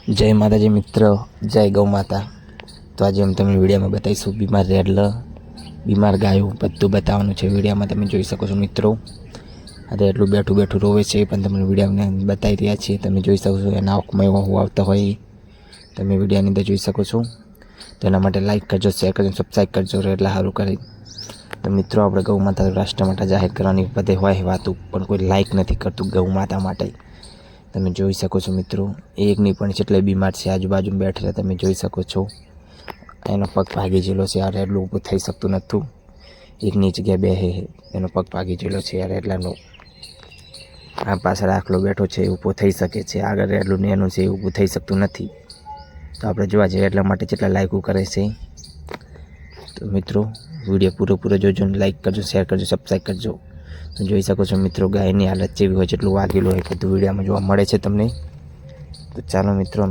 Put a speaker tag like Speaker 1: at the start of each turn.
Speaker 1: जय माताजी मित्रों, जय गौ माता। तो आज हम तमने वीडियो में बताईशू बीमार रेडल बीमार गायों बधुं बताववानुं छे। वीडियो में तमे जोई शको छो मित्रों, रेडलू बैठू बैठू रोवे छे पण तमने वीडियो में बताई रह्या छीए। तमे जोई शको छो एना आंखमां एवो हुं आवतो होय तमे वीडियोनी अंदर जोई शको छो। तो एना माटे लाइक करजो, शेर करजो, सब्सक्राइब करजो रेडला हारू करी। तो मित्रों, आपणे गौ माता राष्ट्र माटे जाहिर करवानी बधे होय वातो पण कोई लाइक नथी करतुं गौ माता माटे। तमे जोई शको छो मित्रों, एक नहीं पण जेटले बीमार छे आजूबाजू बैठेला तमे जोई शको छो। एनो पग भागी गेलो छे, आ रेडलू ऊभुं थई शकतुं नथुं। एकनी जग्याए बेहे एनो पग भागी गेलो छे। आ रेडलानो आ पाछळ आखलो बैठो छे, ऊभो थई शके छे। आगळ रेडलू नेनुं छे, ऊभुं थई शकतुं नथी। तो आपणे जोवा जईए એટલા માટે જેટલા લાઈકો કરે છે। तो मित्रों, वीडियो पूरो जोजो, लाइक करजो, शेर करजो, सब्सक्राइब करजो। तो जोई शको छो मित्रों, गायनी हालत जेवी होय जेटલું વાગેલું હોય બધું वीडियो में जोवा मळे छे तमने। तो चलो मित्रों,